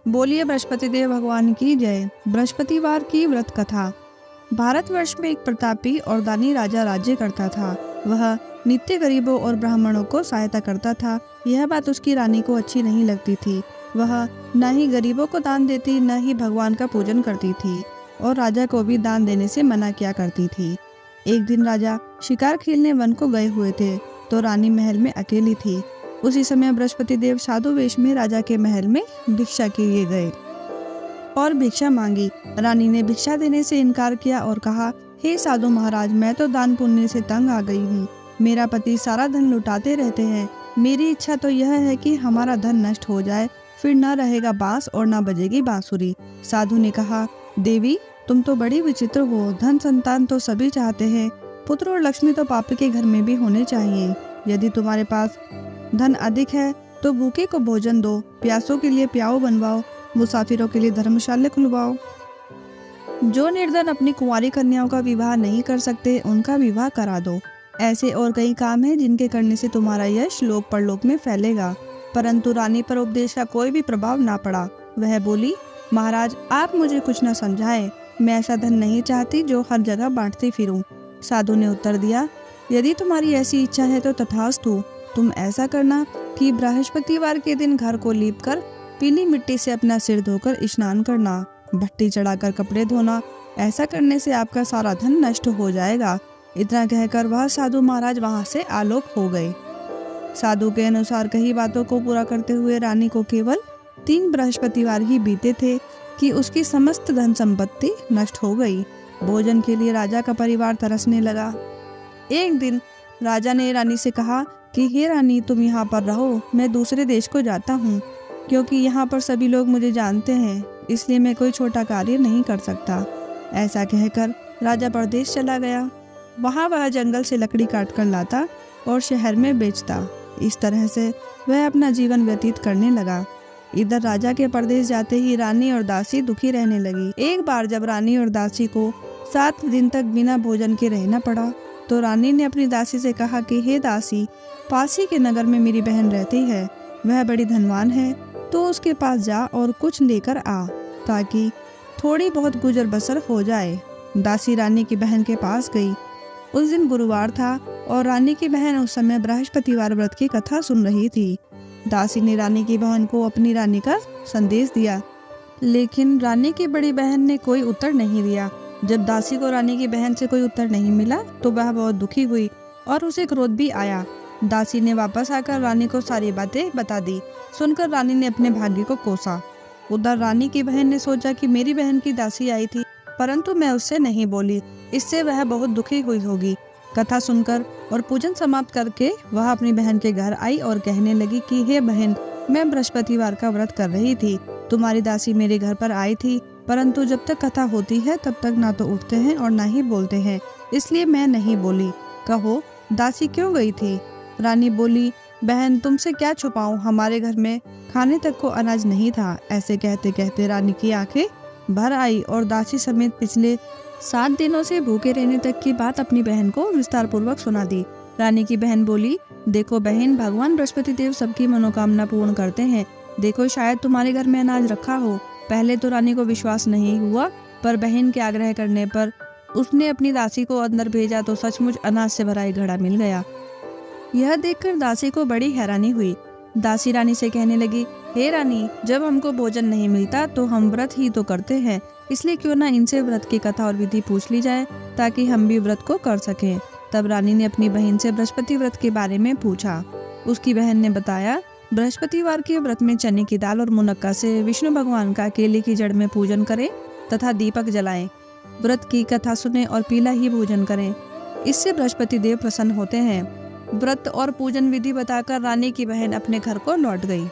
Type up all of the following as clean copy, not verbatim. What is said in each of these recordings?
बोलिए बृहस्पति देव भगवान की जय। बृहस्पतिवार की व्रत कथा। भारतवर्ष में एक प्रतापी और दानी राजा राज्य करता था। वह नित्य गरीबों और ब्राह्मणों को सहायता करता था। यह बात उसकी रानी को अच्छी नहीं लगती थी। वह न ही गरीबों को दान देती, न ही भगवान का पूजन करती थी और राजा को भी दान देने से मना किया करती थी। एक दिन राजा शिकार खेलने वन को गए हुए थे तो रानी महल में अकेली थी। उसी समय बृहस्पति देव साधु वेश में राजा के महल में भिक्षा के लिए गए और भिक्षा मांगी। रानी ने भिक्षा देने से इनकार किया और कहा, हे साधु महाराज, मैं तो दान पुण्य से तंग आ गई हूँ। मेरा पति सारा धन लुटाते रहते हैं। मेरी इच्छा तो यह है कि हमारा धन नष्ट हो जाए, फिर न रहेगा बांस और न बजेगी बांसुरी। साधु ने कहा, देवी तुम तो बड़ी विचित्र हो। धन संतान तो सभी चाहते हैं, पुत्र और लक्ष्मी तो पापी के घर में भी होने चाहिए। यदि तुम्हारे पास धन अधिक है तो भूखे को भोजन दो, प्यासों के लिए प्याऊ बनवाओ, मुसाफिरों के लिए धर्मशाला खुलवाओ। जो निर्धन अपनी कुंवारी कन्याओं का विवाह नहीं कर सकते उनका विवाह करा दो। ऐसे और कई काम हैं जिनके करने से तुम्हारा यश लोक परलोक में फैलेगा। परंतु रानी पर उपदेश का कोई भी प्रभाव ना पड़ा। वह बोली, महाराज आप मुझे कुछ न समझाएं। मैं ऐसा धन नहीं चाहती जो हर जगह बांटती फिरूं। साधु ने उत्तर दिया, यदि तुम्हारी ऐसी इच्छा है तो तथास्तु। तुम ऐसा करना कि बृहस्पतिवार के दिन घर को लीपकर पीली मिट्टी से अपना सिर धोकर स्नान करना, भट्टी चढ़ाकर कपड़े धोना। ऐसा करने से आपका सारा धन नष्ट हो जाएगा। इतना कहकर वह साधु महाराज वहां से आलोक हो गए। साधु के अनुसार कई बातों को पूरा करते हुए रानी को केवल 3 बृहस्पतिवार ही बीते थे कि उसकी समस्त धन संपत्ति नष्ट हो गई। भोजन के लिए राजा का परिवार तरसने लगा। एक दिन राजा ने रानी से कहा कि हे रानी, तुम यहाँ पर रहो, मैं दूसरे देश को जाता हूँ, क्योंकि यहाँ पर सभी लोग मुझे जानते हैं, इसलिए मैं कोई छोटा कार्य नहीं कर सकता। ऐसा कहकर राजा परदेश चला गया। वहाँ वह जंगल से लकड़ी काट कर लाता और शहर में बेचता। इस तरह से वह अपना जीवन व्यतीत करने लगा। इधर राजा के परदेश जाते ही रानी और दासी दुखी रहने लगी। एक बार जब रानी और दासी को 7 दिन तक बिना भोजन के रहना पड़ा तो रानी ने अपनी दासी से कहा कि हे दासी, पास ही के नगर में मेरी बहन रहती है, वह बड़ी धनवान है, तो उसके पास जा और कुछ लेकर आ ताकि थोड़ी बहुत गुजर बसर हो जाए। दासी रानी की बहन के पास गई। उस दिन गुरुवार था और रानी की बहन उस समय बृहस्पतिवार व्रत की कथा सुन रही थी। दासी ने रानी की बहन को अपनी रानी का संदेश दिया, लेकिन रानी की बड़ी बहन ने कोई उत्तर नहीं दिया। जब दासी को रानी की बहन से कोई उत्तर नहीं मिला तो वह बहुत दुखी हुई और उसे क्रोध भी आया। दासी ने वापस आकर रानी को सारी बातें बता दी। सुनकर रानी ने अपने भाग्य को कोसा। उधर रानी की बहन ने सोचा कि मेरी बहन की दासी आई थी, परंतु मैं उससे नहीं बोली, इससे वह बहुत दुखी हुई होगी। कथा सुनकर और पूजन समाप्त करके वह अपनी बहन के घर आई और कहने लगी कि हे बहन, मैं बृहस्पतिवार का व्रत कर रही थी। तुम्हारी दासी मेरे घर पर आई थी, परंतु जब तक कथा होती है तब तक ना तो उठते हैं और ना ही बोलते हैं, इसलिए मैं नहीं बोली। कहो दासी क्यों गई थी? रानी बोली, बहन तुमसे क्या छुपाऊं, हमारे घर में खाने तक को अनाज नहीं था। ऐसे कहते कहते रानी की आंखें भर आई और दासी समेत पिछले 7 दिनों से भूखे रहने तक की बात अपनी बहन को विस्तार पूर्वक सुना दी। रानी की बहन बोली, देखो बहन, भगवान बृहस्पति देव सबकी मनोकामना पूर्ण करते हैं। देखो शायद तुम्हारे घर में अनाज रखा हो। पहले तो रानी को विश्वास नहीं हुआ, पर बहन के आग्रह करने पर उसने अपनी दासी को अंदर भेजा तो सचमुच अनाज से भरा एक घड़ा मिल गया। यह देखकर दासी को बड़ी हैरानी हुई। दासी रानी से कहने लगी, हे रानी, जब हमको भोजन नहीं मिलता तो हम व्रत ही तो करते हैं, इसलिए क्यों ना इनसे व्रत की कथा और विधि पूछ ली जाए ताकि हम भी व्रत को कर सकें। तब रानी ने अपनी बहन से बृहस्पति व्रत के बारे में पूछा। उसकी बहन ने बताया, बृहस्पतिवार के व्रत में चने की दाल और मुनक्का से विष्णु भगवान का केले की जड़ में पूजन करें तथा दीपक जलाएं। व्रत की कथा सुने और पीला ही भोजन करें, इससे बृहस्पति देव प्रसन्न होते हैं। व्रत और पूजन विधि बताकर रानी की बहन अपने घर को लौट गई।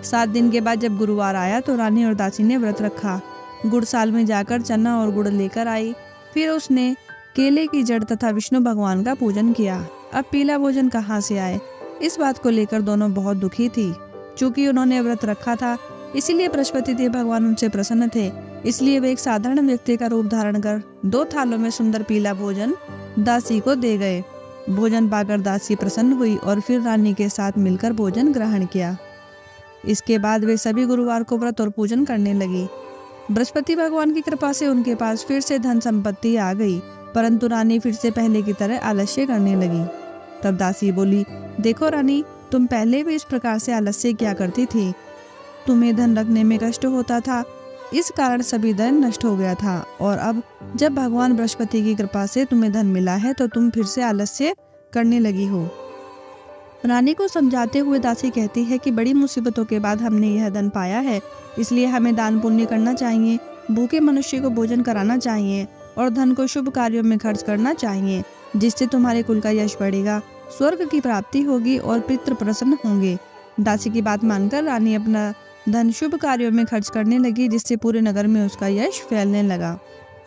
7 दिन के बाद जब गुरुवार आया तो रानी और दासी ने व्रत रखा। गुड़साल में जाकर चना और गुड़ लेकर आई। फिर उसने केले की जड़ तथा विष्णु भगवान का पूजन किया। अब पीला भोजन कहाँ से आए, इस बात को लेकर दोनों बहुत दुखी थी। चूंकि उन्होंने व्रत रखा था, इसीलिए बृहस्पति देव भगवान उनसे प्रसन्न थे। इसलिए वे एक साधारण व्यक्ति का रूप धारण कर 2 थालों में सुंदर पीला भोजन दासी को दे गए। भोजन पाकर दासी प्रसन्न हुई और फिर रानी के साथ मिलकर भोजन ग्रहण किया। इसके बाद वे सभी गुरुवार को व्रत और पूजन करने लगी। बृहस्पति भगवान की कृपा से उनके पास फिर से धन संपत्ति आ गई, परंतु रानी फिर से पहले की तरह आलस्य करने लगी। तब दासी बोली, देखो रानी, तुम पहले भी इस प्रकार से आलस्य किया करती थी। तुम्हें धन रखने में कष्ट होता था, इस कारण सभी धन नष्ट हो गया था, और अब जब भगवान बृहस्पति की कृपा से तुम्हें धन मिला है तो तुम फिर से आलस्य करने लगी हो। रानी को समझाते हुए दासी कहती है कि बड़ी मुसीबतों के बाद हमने यह धन पाया है, इसलिए हमें दान पुण्य करना चाहिए, भूखे मनुष्य को भोजन कराना चाहिए और धन को शुभ कार्यों में खर्च करना चाहिए, जिससे तुम्हारे कुल का यश बढ़ेगा, स्वर्ग की प्राप्ति होगी और पितृ प्रसन्न होंगे। दासी की बात मानकर रानी अपना धन शुभ कार्यों में खर्च करने लगी, जिससे पूरे नगर में उसका यश फैलने लगा।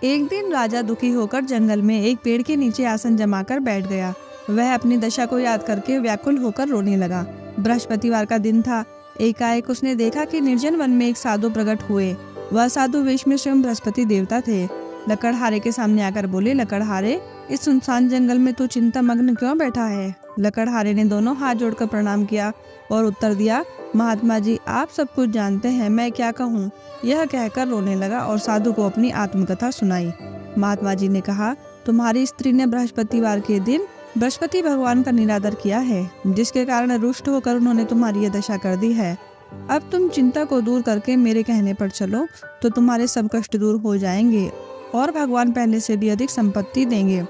एक दिन राजा दुखी होकर जंगल में एक पेड़ के नीचे आसन जमाकर बैठ गया। वह अपनी दशा को याद करके व्याकुल होकर रोने लगा। बृहस्पतिवार का दिन था। एकाएक उसने देखा कि निर्जन वन में एक साधु प्रकट हुए। वह साधु वेश में स्वयं बृहस्पति देवता थे। लकड़हारे के सामने आकर बोले, लकड़हारे, इस सुनसान जंगल में तू चिंता मग्न क्यों बैठा है? लकड़हारे ने दोनों हाथ जोड़कर प्रणाम किया और उत्तर दिया, महात्मा जी, आप सब कुछ जानते हैं, मैं क्या कहूँ? यह कहकर रोने लगा और साधु को अपनी आत्मकथा सुनाई। महात्मा जी ने कहा, तुम्हारी स्त्री ने बृहस्पतिवार के दिन बृहस्पति भगवान का निरादर किया है, जिसके कारण रुष्ट होकर उन्होंने तुम्हारी यह दशा कर दी है। अब तुम चिंता को दूर करके मेरे कहने पर चलो तो तुम्हारे सब कष्ट दूर हो जाएंगे और भगवान पहले से भी अधिक संपत्ति देंगे।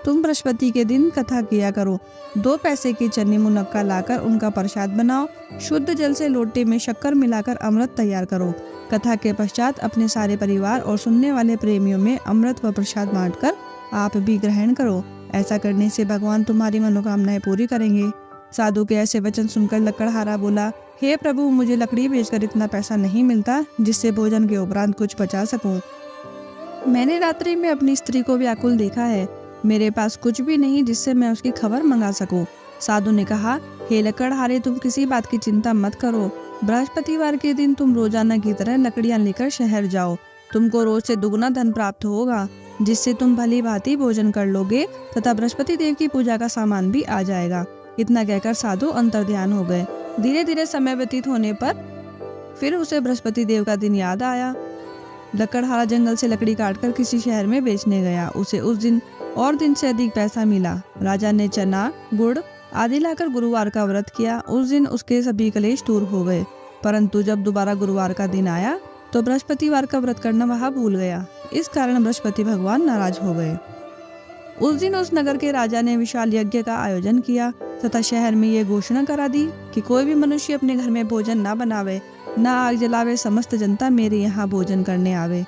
तुम बृहस्पति के दिन कथा किया करो। 2 पैसे की चन्नी मुनक्का लाकर उनका प्रसाद बनाओ। शुद्ध जल से लोटे में शक्कर मिलाकर अमृत तैयार करो। कथा के पश्चात अपने सारे परिवार और सुनने वाले प्रेमियों में अमृत व प्रसाद बांटकर आप भी ग्रहण करो। ऐसा करने से भगवान तुम्हारी मनोकामनाएं पूरी करेंगे। साधु के ऐसे वचन सुनकर लकड़हारा बोला, हे प्रभु, मुझे लकड़ी बेचकर इतना पैसा नहीं मिलता जिससे भोजन के उपरांत कुछ बचा सकूं। मैंने रात्रि में अपनी स्त्री को व्याकुल देखा है। मेरे पास कुछ भी नहीं जिससे मैं उसकी खबर मंगा सकूं। साधु ने कहा, हे लकड़हारे, तुम किसी बात की चिंता मत करो। बृहस्पतिवार के दिन तुम रोजाना की तरह लकड़ियां लेकर शहर जाओ। तुमको रोज से दुगना धन प्राप्त होगा, जिससे तुम भली भांति भोजन कर लोगे तथा बृहस्पति देव की पूजा का सामान भी आ जाएगा। इतना कहकर साधु अंतर्ध्यान हो गए। धीरे धीरे समय व्यतीत होने पर फिर उसे बृहस्पति देव का दिन याद आया। लकड़हारा जंगल से लकड़ी काटकर किसी शहर में बेचने गया। उसे उस दिन और दिन से अधिक पैसा मिला। राजा ने चना, गुड़ आदि लाकर गुरुवार का व्रत किया। उस दिन उसके सभी क्लेश दूर हो गए, परंतु जब दोबारा गुरुवार का दिन आया तो बृहस्पतिवार का व्रत करना वह भूल गया। इस कारण बृहस्पति भगवान नाराज हो गए। उस दिन उस नगर के राजा ने विशाल यज्ञ का आयोजन किया तथा शहर में ये घोषणा करा दी कि कोई भी मनुष्य अपने घर में भोजन न बनावे, न आग जलावे, समस्त जनता मेरे यहाँ भोजन करने आवे।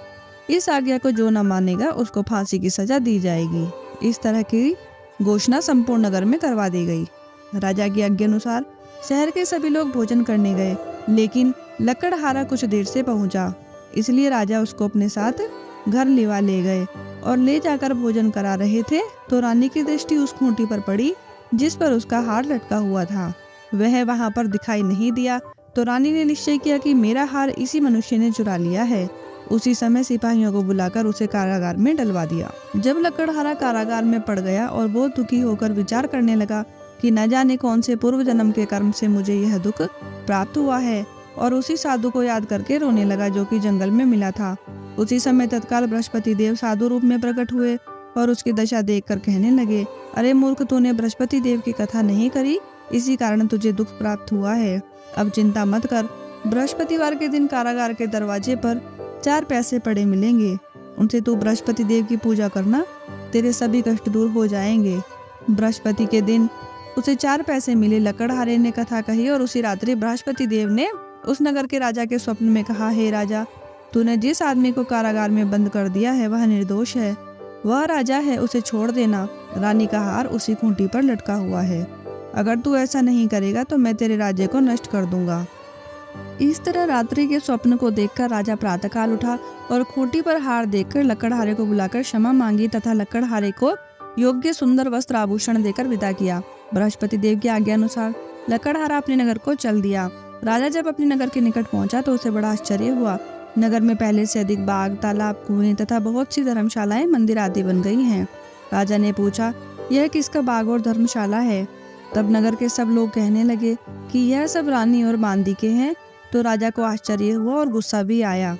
इस आज्ञा को जो न मानेगा उसको फांसी की सजा दी जाएगी। इस तरह की घोषणा संपूर्ण नगर में करवा दी गई। राजा की आज्ञा अनुसार शहर के सभी लोग भोजन करने गए, लेकिन लकड़हारा कुछ देर से पहुंचा, इसलिए राजा उसको अपने साथ घर लिवा ले गए और ले जाकर भोजन करा रहे थे तो रानी की दृष्टि उस खूंटी पर पड़ी जिस पर उसका हार लटका हुआ था। वह वहां पर दिखाई नहीं दिया तो रानी ने निश्चय किया कि मेरा हार इसी मनुष्य ने चुरा लिया है। उसी समय सिपाहियों को बुलाकर उसे कारागार में डलवा दिया। जब लकड़हारा कारागार में पड़ गया और बहुत दुखी होकर विचार करने लगा कि न जाने कौन से पूर्व जन्म के कर्म से मुझे यह दुख प्राप्त हुआ है, और उसी साधु को याद करके रोने लगा जो कि जंगल में मिला था। उसी समय तत्काल बृहस्पति देव साधु रूप में प्रकट हुए और उसकी दशा देखकर कहने लगे, अरे मूर्ख, तूने बृहस्पति देव की कथा नहीं करी, इसी कारण तुझे दुख प्राप्त हुआ है। अब चिंता मत कर, बृहस्पतिवार के दिन कारागार के दरवाजे पर 4 पैसे पड़े मिलेंगे, उनसे तू बृहस्पति देव की पूजा करना, तेरे सभी कष्ट दूर हो जाएंगे। बृहस्पति के दिन उसे 4 पैसे मिले। लकड़हारे ने कथा कही और उसी रात्रि बृहस्पति देव ने उस नगर के राजा के स्वप्न में कहा, हे राजा, तूने जिस आदमी को कारागार में बंद कर दिया है वह निर्दोष है, वह राजा है, उसे छोड़ देना। रानी का हार उसी खूंटी पर लटका हुआ है। अगर तू ऐसा नहीं करेगा तो मैं तेरे राज्य को नष्ट कर दूंगा। इस तरह रात्रि के स्वप्न को देखकर राजा प्रातःकाल उठा और खूंटी पर हार देखकर लकड़हारे को बुलाकर क्षमा मांगी तथा लकड़हारे को योग्य सुंदर वस्त्र आभूषण देकर विदा किया। बृहस्पति देव की आज्ञा अनुसार लकड़हारा अपने नगर को चल दिया। राजा जब अपने नगर के निकट पहुंचा तो उसे बड़ा आश्चर्य हुआ। नगर में पहले से अधिक बाग, तालाब, कुएं तथा बहुत सी धर्मशालाएं, मंदिर आदि बन गई हैं। राजा ने पूछा, यह किसका बाग और धर्मशाला है? तब नगर के सब लोग कहने लगे कि यह सब रानी और बांदी के हैं। तो राजा को आश्चर्य हुआ और गुस्सा भी आया।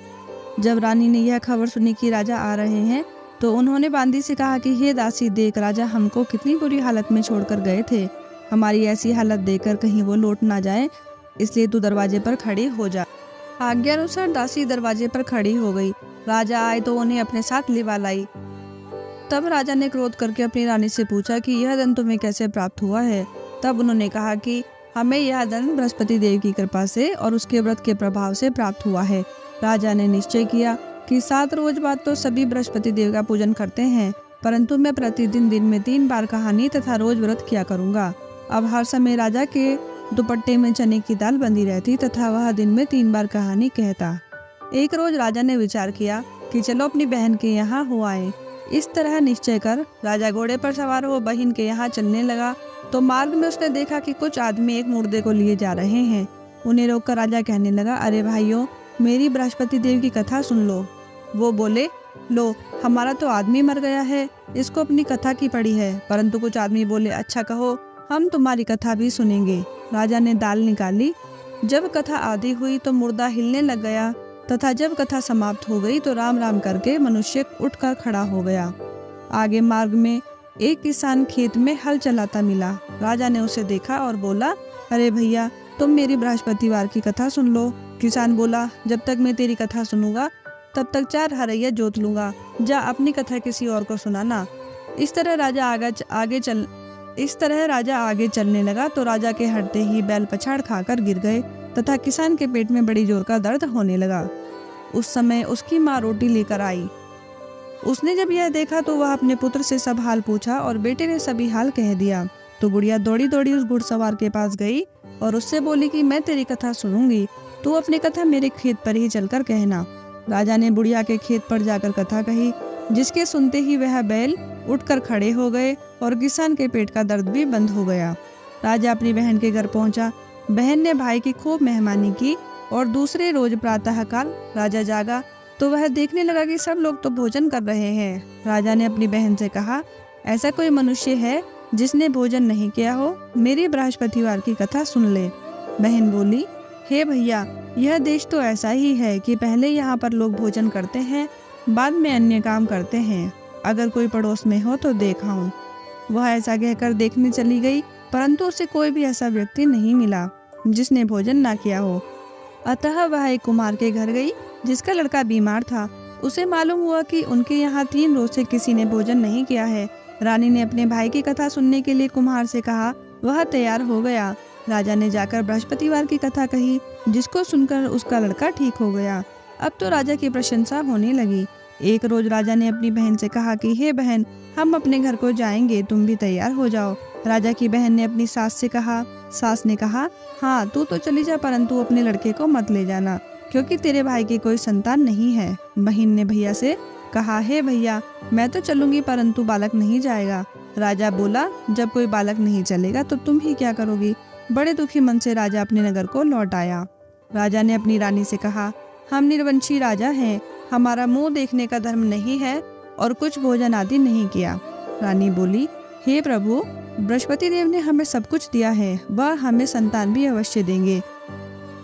जब रानी ने यह खबर सुनी कि राजा आ रहे हैं तो उन्होंने बांदी से कहा कि हे दासी, देख राजा हमको कितनी बुरी हालत में छोड़कर गए थे। हमारी ऐसी हालत देखकर कहीं वो लौट ना जाए, इसलिए तू दरवाजे पर खड़ी हो जा। आज्ञा अनुसार दासी दरवाजे पर खड़ी हो गई। राजा आए तो उन्हें अपने साथ लिवा लाई। तब राजा ने क्रोध करके अपनी रानी से पूछा कि यह धन तुम्हें कैसे प्राप्त हुआ है। तब उन्होंने कहा कि हमें यह धन बृहस्पति देव की कृपा से और उसके व्रत के प्रभाव से प्राप्त हुआ है। राजा ने निश्चय किया कि 7 रोज बाद तो सभी बृहस्पति देव का पूजन करते हैं, परंतु मैं प्रतिदिन दिन में 3 बार कहानी तथा रोज व्रत किया करूंगा। अब हर समय राजा के दुपट्टे में चने की दाल बंधी रहती तथा वह दिन में 3 बार कहानी कहता। एक रोज राजा ने विचार किया कि चलो अपनी बहन के यहाँ हो आए। इस तरह निश्चय कर राजा घोड़े पर सवार हो बहन के यहाँ चलने लगा तो मार्ग में उसने देखा कि कुछ आदमी एक मुर्दे को लिए जा रहे हैं। उन्हें रोककर राजा कहने लगा, अरे भाइयों, मेरी बृहस्पति देव की कथा सुन लो। वो बोले, लो हमारा तो आदमी मर गया है, इसको अपनी कथा की पड़ी है। परंतु कुछ आदमी बोले, अच्छा कहो, हम तुम्हारी कथा भी सुनेंगे। राजा ने दाल निकाली। जब कथा आधी हुई तो मुर्दा हिलने लग गया तथा जब कथा समाप्त हो गई तो राम राम करके मनुष्य उठकर खड़ा हो गया। आगे मार्ग में एक किसान खेत में हल चलाता मिला। राजा ने उसे देखा और बोला, अरे भैया, तुम मेरी बृहस्पतिवार की कथा सुन लो। किसान बोला, जब तक मैं तेरी कथा सुनूंगा तब तक 4 हरैया जोत लूंगा। जा अपनी कथा किसी और को सुनाना। इस तरह राजा आगे चलने लगा तो राजा के हटते ही बैल पछाड़ खाकर गिर गए तथा किसान के पेट में बड़ी जोर का दर्द होने लगा। उस समय उसकी माँ रोटी लेकर आई। उसने जब यह देखा तो वह अपने पुत्र से सब हाल पूछा और बेटे ने सभी हाल कह दिया। तो बुढ़िया दौड़ी दौड़ी उस घुड़सवार के पास गई और उससे बोली कि मैं तेरी कथा सुनूंगी, तू अपनी कथा मेरे खेत पर ही चलकर कहना। राजा ने बुढ़िया के खेत पर जाकर कथा कही, जिसके सुनते ही वह बैल उठकर खड़े हो गए और किसान के पेट का दर्द भी बंद हो गया। राजा अपनी बहन के घर पहुंचा। बहन ने भाई की खूब मेहमानी की और दूसरे रोज प्रातःकाल राजा जागा तो वह देखने लगा कि सब लोग तो भोजन कर रहे हैं। राजा ने अपनी बहन से कहा, ऐसा कोई मनुष्य है जिसने भोजन नहीं किया हो? मेरी बृहस्पतिवार की कथा सुन ले। बहन बोली, हे भैया, यह देश तो ऐसा ही है कि पहले यहाँ पर लोग भोजन करते हैं, बाद में अन्य काम करते हैं। अगर कोई पड़ोस में हो तो देखाऊं। वह ऐसा कहकर देखने चली गई, परंतु उसे कोई भी ऐसा व्यक्ति नहीं मिला जिसने भोजन ना किया हो। अतः वह एक कुम्हार के घर गई जिसका लड़का बीमार था। उसे मालूम हुआ कि उनके यहाँ 3 रोज से किसी ने भोजन नहीं किया है। रानी ने अपने भाई की कथा सुनने के लिए कुम्हार से कहा। वह तैयार हो गया। राजा ने जाकर बृहस्पतिवार की कथा कही, जिसको सुनकर उसका लड़का ठीक हो गया। अब तो राजा की प्रशंसा होने लगी। एक रोज राजा ने अपनी बहन से कहा कि हे बहन, हम अपने घर को जाएंगे, तुम भी तैयार हो जाओ। राजा की बहन ने अपनी सास से कहा। सास ने कहा, हाँ तू तो चली जा, परंतु अपने लड़के को मत ले जाना, क्योंकि तेरे भाई की कोई संतान नहीं है। बहन ने भैया से कहा, हे भैया, मैं तो चलूंगी परंतु बालक नहीं जाएगा। राजा बोला, जब कोई बालक नहीं चलेगा तो तुम ही क्या करोगी? बड़े दुखी मन से राजा अपने नगर को लौट आया। राजा ने अपनी रानी से कहा, हम निर्वंशी राजा हैं, हमारा मुंह देखने का धर्म नहीं है और कुछ भोजन आदि नहीं किया। रानी बोली, हे प्रभु, बृहस्पति देव ने हमें सब कुछ दिया है, वह हमें संतान भी अवश्य देंगे।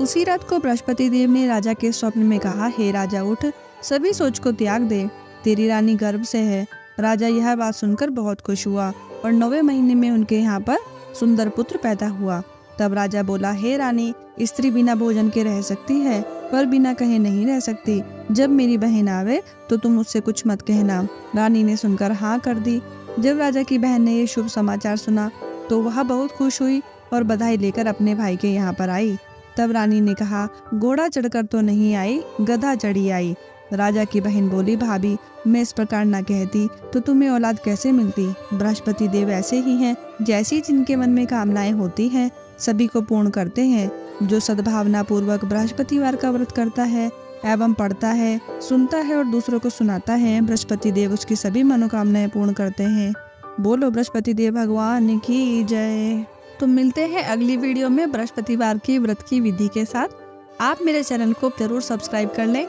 उसी रात को बृहस्पति देव ने राजा के स्वप्न में कहा, हे राजा, उठ, सभी सोच को त्याग दे, तेरी रानी गर्भ से है। राजा यह बात सुनकर बहुत खुश हुआ और 9वें महीने में उनके यहाँ पर सुंदर पुत्र पैदा हुआ। तब राजा बोला, हे रानी, स्त्री बिना भोजन के रह सकती है पर बिना कहे नहीं रह सकती। जब मेरी बहन आवे तो तुम उससे कुछ मत कहना। रानी ने सुनकर हाँ कर दी। जब राजा की बहन ने ये शुभ समाचार सुना तो वह बहुत खुश हुई और बधाई लेकर अपने भाई के यहाँ पर आई। तब रानी ने कहा, घोड़ा चढ़कर तो नहीं आई, गधा चढ़ी आई। राजा की बहन बोली, भाभी, मैं इस प्रकार न कहती तो तुम्हें औलाद कैसे मिलती? बृहस्पति देव ऐसे ही हैं, जैसी जिनके मन में कामनाएं होती हैं सभी को पूर्ण करते हैं। जो सद्भावना पूर्वक बृहस्पतिवार का व्रत करता है एवं पढ़ता है, सुनता है और दूसरों को सुनाता है, बृहस्पति देव उसकी सभी मनोकामनाएं पूर्ण करते हैं। बोलो बृहस्पति देव भगवान की जय। तो मिलते हैं अगली वीडियो में बृहस्पतिवार की व्रत की विधि के साथ। आप मेरे चैनल को जरूर सब्सक्राइब कर लें